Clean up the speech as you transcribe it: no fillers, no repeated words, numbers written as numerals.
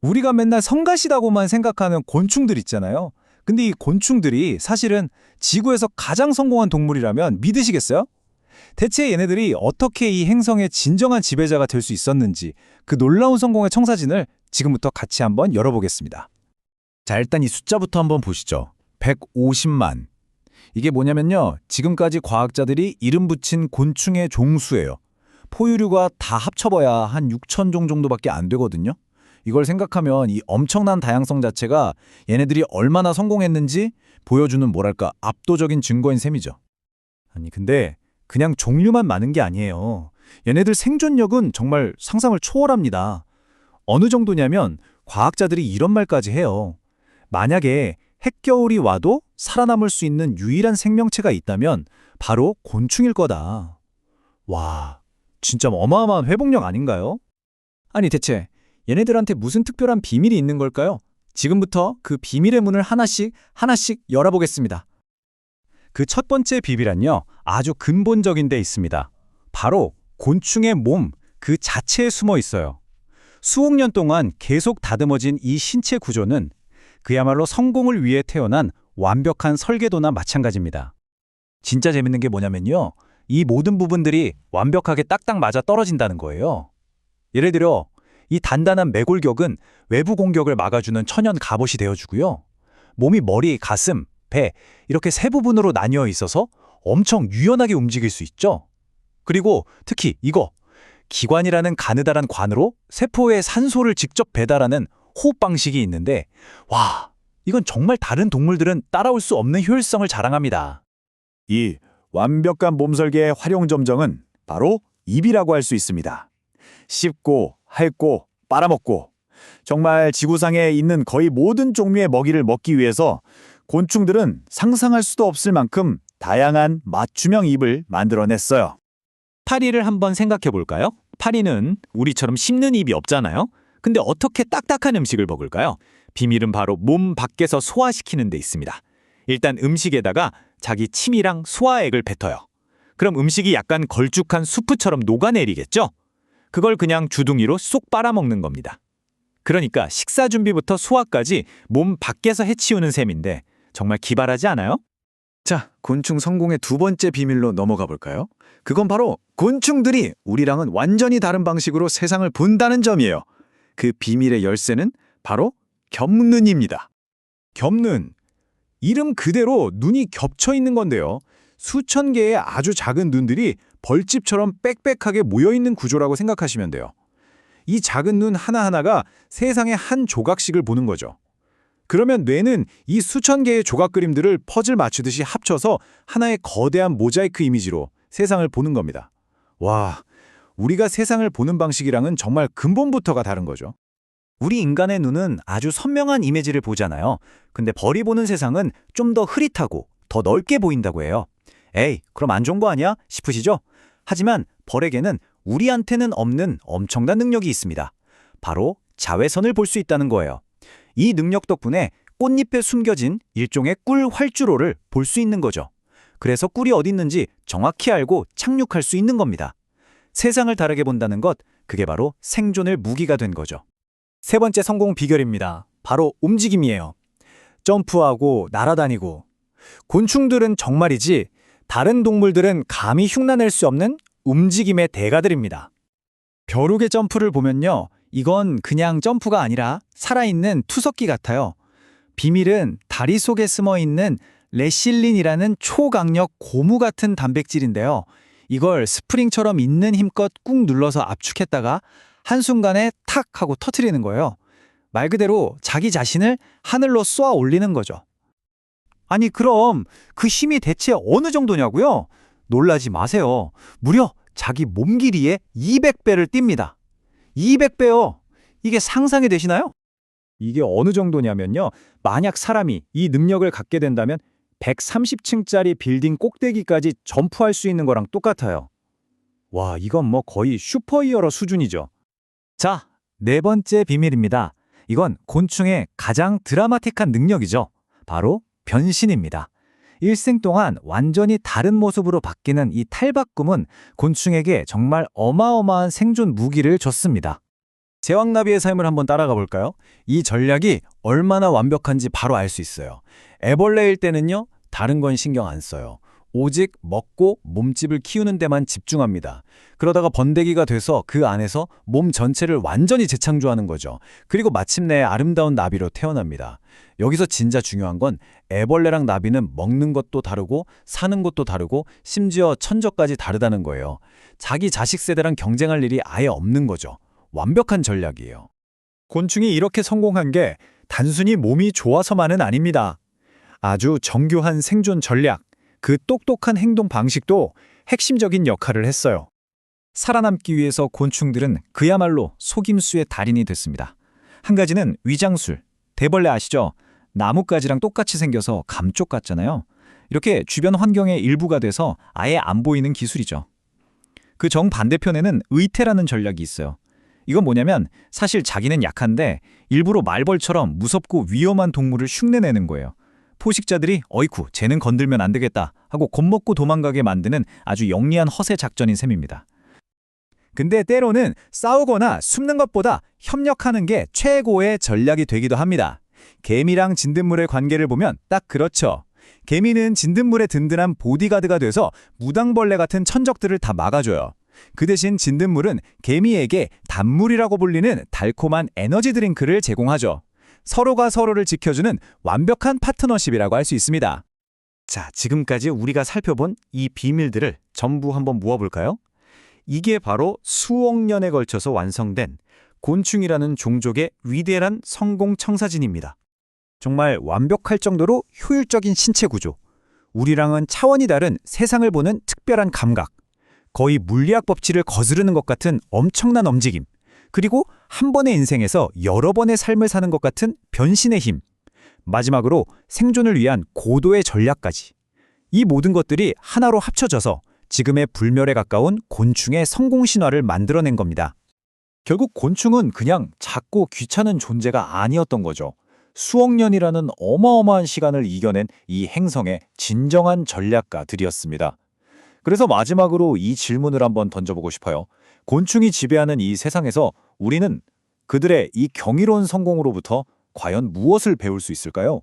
우리가 맨날 성가시다고만 생각하는 곤충들 있잖아요. 근데 이 곤충들이 사실은 지구에서 가장 성공한 동물이라면 믿으시겠어요? 대체 얘네들이 어떻게 이 행성의 진정한 지배자가 될 수 있었는지 그 놀라운 성공의 청사진을 지금부터 같이 한번 열어보겠습니다. 자, 일단 이 숫자부터 한번 보시죠. 150만. 이게 뭐냐면요. 지금까지 과학자들이 이름 붙인 곤충의 종수예요. 포유류가 다 합쳐봐야 한 6천 종 정도밖에 안 되거든요. 이걸 생각하면 이 엄청난 다양성 자체가 얘네들이 얼마나 성공했는지 보여주는 뭐랄까 압도적인 증거인 셈이죠. 아니 근데 그냥 종류만 많은 게 아니에요. 얘네들 생존력은 정말 상상을 초월합니다. 어느 정도냐면 과학자들이 이런 말까지 해요. 만약에 핵겨울이 와도 살아남을 수 있는 유일한 생명체가 있다면 바로 곤충일 거다. 와, 진짜 어마어마한 회복력 아닌가요? 아니 대체 얘네들한테 무슨 특별한 비밀이 있는 걸까요? 지금부터 그 비밀의 문을 하나씩 열어보겠습니다. 그 첫 번째 비밀은요, 아주 근본적인 데 있습니다. 바로 곤충의 몸 그 자체에 숨어 있어요. 수억 년 동안 계속 다듬어진 이 신체 구조는 그야말로 성공을 위해 태어난 완벽한 설계도나 마찬가지입니다. 진짜 재밌는 게 뭐냐면요, 이 모든 부분들이 완벽하게 딱딱 맞아 떨어진다는 거예요. 예를 들어 이 단단한 매골격은 외부 공격을 막아주는 천연 갑옷이 되어주고요. 몸이 머리, 가슴, 배 이렇게 세 부분으로 나뉘어 있어서 엄청 유연하게 움직일 수 있죠. 그리고 특히 이거 기관이라는 가느다란 관으로 세포에 산소를 직접 배달하는 호흡 방식이 있는데 와, 이건 정말 다른 동물들은 따라올 수 없는 효율성을 자랑합니다. 이 완벽한 몸 설계의 활용 점정은 바로 입이라고 할 수 있습니다. 씹고, 핥고, 빨아먹고 정말 지구상에 있는 거의 모든 종류의 먹이를 먹기 위해서 곤충들은 상상할 수도 없을 만큼 다양한 맞춤형 입을 만들어냈어요. 파리를 한번 생각해 볼까요? 파리는 우리처럼 씹는 입이 없잖아요. 근데 어떻게 딱딱한 음식을 먹을까요? 비밀은 바로 몸 밖에서 소화시키는 데 있습니다. 일단 음식에다가 자기 침이랑 소화액을 뱉어요. 그럼 음식이 약간 걸쭉한 수프처럼 녹아내리겠죠? 그걸 그냥 주둥이로 쏙 빨아먹는 겁니다. 그러니까 식사 준비부터 소화까지 몸 밖에서 해치우는 셈인데 정말 기발하지 않아요? 자, 곤충 성공의 두 번째 비밀로 넘어가 볼까요? 그건 바로 곤충들이 우리랑은 완전히 다른 방식으로 세상을 본다는 점이에요. 그 비밀의 열쇠는 바로 겹눈입니다. 겹눈. 이름 그대로 눈이 겹쳐 있는 건데요. 수천 개의 아주 작은 눈들이 벌집처럼 빽빽하게 모여있는 구조라고 생각하시면 돼요. 이 작은 눈 하나하나가 세상의 한 조각씩을 보는 거죠. 그러면 뇌는 이 수천 개의 조각 그림들을 퍼즐 맞추듯이 합쳐서 하나의 거대한 모자이크 이미지로 세상을 보는 겁니다. 와, 우리가 세상을 보는 방식이랑은 정말 근본부터가 다른 거죠. 우리 인간의 눈은 아주 선명한 이미지를 보잖아요. 근데 벌이 보는 세상은 좀 더 흐릿하고 더 넓게 보인다고 해요. 에이, 그럼 안 좋은 거 아니야? 싶으시죠? 하지만 벌에게는 우리한테는 없는 엄청난 능력이 있습니다. 바로 자외선을 볼 수 있다는 거예요. 이 능력 덕분에 꽃잎에 숨겨진 일종의 꿀 활주로를 볼 수 있는 거죠. 그래서 꿀이 어디 있는지 정확히 알고 착륙할 수 있는 겁니다. 세상을 다르게 본다는 것, 그게 바로 생존의 무기가 된 거죠. 세 번째 성공 비결입니다. 바로 움직임이에요. 점프하고 날아다니고. 곤충들은 정말이지 다른 동물들은 감히 흉내낼 수 없는 움직임의 대가들입니다. 벼룩의 점프를 보면요, 이건 그냥 점프가 아니라 살아있는 투석기 같아요. 비밀은 다리 속에 숨어있는 레실린이라는 초강력 고무 같은 단백질인데요. 이걸 스프링처럼 있는 힘껏 꾹 눌러서 압축했다가 한순간에 탁 하고 터트리는 거예요. 말 그대로 자기 자신을 하늘로 쏘아 올리는 거죠. 아니 그럼 그 힘이 대체 어느 정도냐고요? 놀라지 마세요. 무려 자기 몸 길이의 200배를 띱니다. 200배요. 이게 상상이 되시나요? 이게 어느 정도냐면요. 만약 사람이 이 능력을 갖게 된다면 130층짜리 빌딩 꼭대기까지 점프할 수 있는 거랑 똑같아요. 와, 이건 뭐 거의 슈퍼히어로 수준이죠. 자, 네 번째 비밀입니다. 이건 곤충의 가장 드라마틱한 능력이죠. 바로 변신입니다. 일생 동안 완전히 다른 모습으로 바뀌는 이 탈바꿈은 곤충에게 정말 어마어마한 생존 무기를 줬습니다. 제왕나비의 삶을 한번 따라가 볼까요? 이 전략이 얼마나 완벽한지 바로 알 수 있어요. 애벌레일 때는요, 다른 건 신경 안 써요. 오직 먹고 몸집을 키우는 데만 집중합니다. 그러다가 번데기가 돼서 그 안에서 몸 전체를 완전히 재창조하는 거죠. 그리고 마침내 아름다운 나비로 태어납니다. 여기서 진짜 중요한 건 애벌레랑 나비는 먹는 것도 다르고 사는 것도 다르고 심지어 천적까지 다르다는 거예요. 자기 자식 세대랑 경쟁할 일이 아예 없는 거죠. 완벽한 전략이에요. 곤충이 이렇게 성공한 게 단순히 몸이 좋아서만은 아닙니다. 아주 정교한 생존 전략, 그 똑똑한 행동 방식도 핵심적인 역할을 했어요. 살아남기 위해서 곤충들은 그야말로 속임수의 달인이 됐습니다. 한 가지는 위장술, 대벌레 아시죠? 나뭇가지랑 똑같이 생겨서 감쪽 같잖아요. 이렇게 주변 환경의 일부가 돼서 아예 안 보이는 기술이죠. 그 정반대편에는 의태라는 전략이 있어요. 이건 뭐냐면 사실 자기는 약한데 일부러 말벌처럼 무섭고 위험한 동물을 흉내내는 거예요. 포식자들이 어이쿠 쟤는 건들면 안 되겠다 하고 겁먹고 도망가게 만드는 아주 영리한 허세 작전인 셈입니다. 근데 때로는 싸우거나 숨는 것보다 협력하는 게 최고의 전략이 되기도 합니다. 개미랑 진딧물의 관계를 보면 딱 그렇죠. 개미는 진딧물의 든든한 보디가드가 돼서 무당벌레 같은 천적들을 다 막아줘요. 그 대신 진딧물은 개미에게 단물이라고 불리는 달콤한 에너지 드링크를 제공하죠. 서로가 서로를 지켜주는 완벽한 파트너십이라고 할 수 있습니다. 자, 지금까지 우리가 살펴본 이 비밀들을 전부 한번 모아볼까요? 이게 바로 수억 년에 걸쳐서 완성된 곤충이라는 종족의 위대한 성공 청사진입니다. 정말 완벽할 정도로 효율적인 신체 구조, 우리랑은 차원이 다른 세상을 보는 특별한 감각, 거의 물리학 법칙을 거스르는 것 같은 엄청난 움직임, 그리고 한 번의 인생에서 여러 번의 삶을 사는 것 같은 변신의 힘, 마지막으로 생존을 위한 고도의 전략까지. 이 모든 것들이 하나로 합쳐져서 지금의 불멸에 가까운 곤충의 성공 신화를 만들어낸 겁니다. 결국 곤충은 그냥 작고 귀찮은 존재가 아니었던 거죠. 수억 년이라는 어마어마한 시간을 이겨낸 이 행성의 진정한 전략가들이었습니다. 그래서 마지막으로 이 질문을 한번 던져보고 싶어요. 곤충이 지배하는 이 세상에서 우리는 그들의 이 경이로운 성공으로부터 과연 무엇을 배울 수 있을까요?